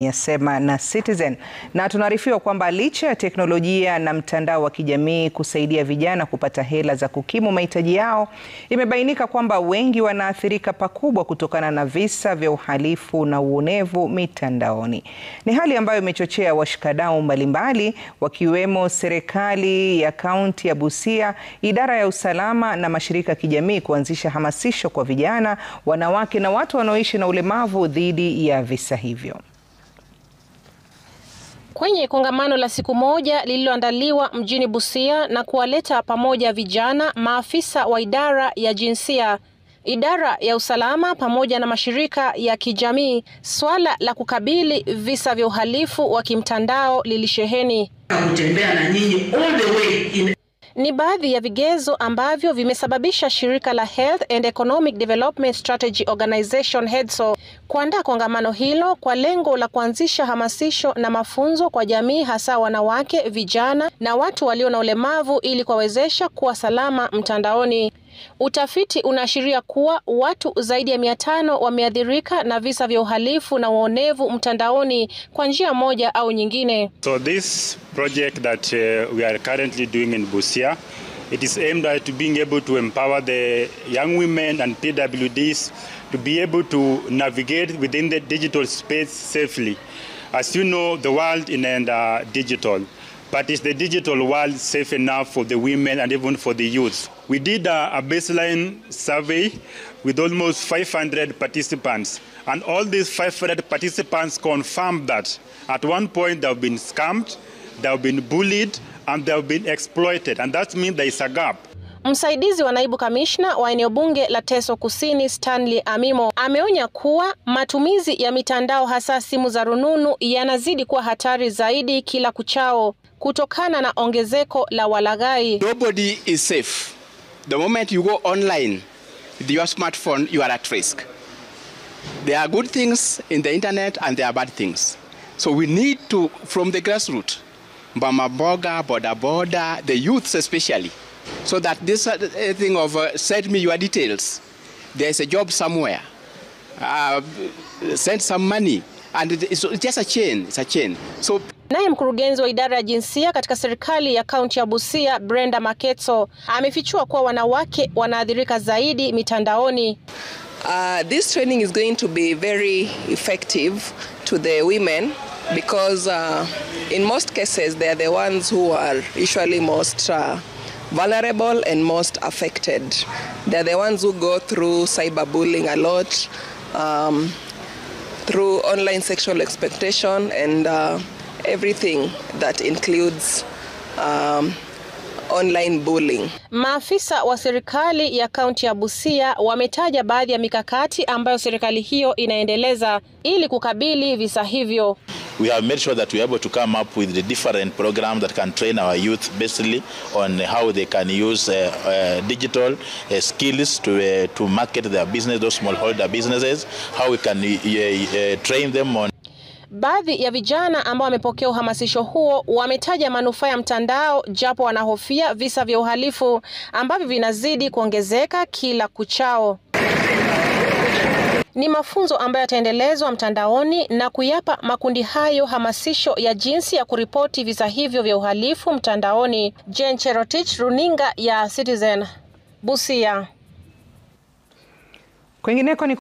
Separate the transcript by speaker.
Speaker 1: Yasema na Citizen. Na tunaarifiwa kwamba licha ya teknolojia na mtandao wa kijamii kusaidia vijana kupata hela za kukimu mahitaji yao, imebainika kwamba wengi wanaathirika pakubwa kutokana na visa vya uhalifu na uonevu mitandaoni. Ni hali ambayo imechochea washikadau mbalimbali wakiwemo serikali ya kaunti ya Busia, idara ya usalama na mashirika ya kijamii kuanzisha hamasisho kwa vijana, wanawake na watu wanaoishi na ulemavu dhidi ya visa hivyo.
Speaker 2: Kwenye kongamano la siku moja lililoandaliwa mjini Busia na kuwaleta pamoja vijana, maafisa wa idara ya jinsia, idara ya usalama pamoja na mashirika ya kijamii, swala la kukabili visa vya uhalifu wa kimtandao lilisheheni.
Speaker 3: Kutembea na nyinyi all the way
Speaker 2: Ni baadhi ya vigezo ambavyo vimesababisha shirika la Health and Economic Development Strategy Organization HEDSO kuandaa kongamano hilo kwa lengo la kuanzisha hamasisho na mafunzo kwa jamii, hasa wanawake, vijana na watu walio na ulemavu ili kuwawezesha kuwa salama mtandaoni. Utafiti unaashiria kuwa watu zaidi ya 500 wameathirika na visa vya uhalifu na uonevu mtandaoni kwa njia moja au nyingine.
Speaker 4: So this project that we are currently doing in Busia, it is aimed at being able to empower the young women and PWDs to be able to navigate within the digital space safely. As you know, the world is digital. But is the digital world safe enough for the women and even for the youth? We did a baseline survey with almost 500 participants. And all these 500 participants confirmed that at one point they have been scammed, they have been bullied, and they have been exploited. And that means there is a gap.
Speaker 2: Msaidizi wa naibu kamishna wa eneo bunge la Teso Kusini, Stanley Amimo, ameonya kuwa matumizi ya mitandao, hasa simu za rununu, yanazidi kuwa hatari zaidi kila kuchao kutokana na ongezeko la walaghai.
Speaker 5: Nobody is safe. The moment you go online with your smartphone, you are at risk. There are good things in the internet and there are bad things. So we need to, from the grassroots, Mama Boga, Boda Boda, the youths especially, so that this thing of send me your details, there's a job somewhere, send some money, and it's just a chain, it's a chain. So
Speaker 2: naye mkurugenzi wa idara ya jinsia katika serikali ya kaunti ya Busia, Brenda Maketso, amefichua kuwa wanawake wanaathirika zaidi mitandaoni.
Speaker 6: This training is going to be very effective to the women because in most cases they are the ones who are usually most vulnerable and most affected. They are the ones who go through cyberbullying a lot, through online sexual exploitation and everything that includes online bullying.
Speaker 2: Maafisa wa serikali ya kaunti ya Busia wametaja baadhi ya mikakati ambayo serikali hiyo inaendeleza ili kukabili visa hivyo.
Speaker 7: We have made sure that we are able to come up with the different programs that can train our youth basically on how they can use digital skills to market their business, those smallholder businesses, how we can train them on.
Speaker 2: Baadhi ya vijana ambao wamepokea uhamasisho huo wametaja manufaa ya mtandao, japo wanahofia visa vya uhalifu ambavyo vinazidi kuongezeka kila kuchao. Ni mafunzo ambayo yataendelezwa mtandaoni na kuyapa makundi hayo hamasisho ya jinsi ya kuripoti visa hivyo vya uhalifu mtandaoni. Jane Cherotich, runinga ya Citizen, Busia.
Speaker 1: Kwingineko ni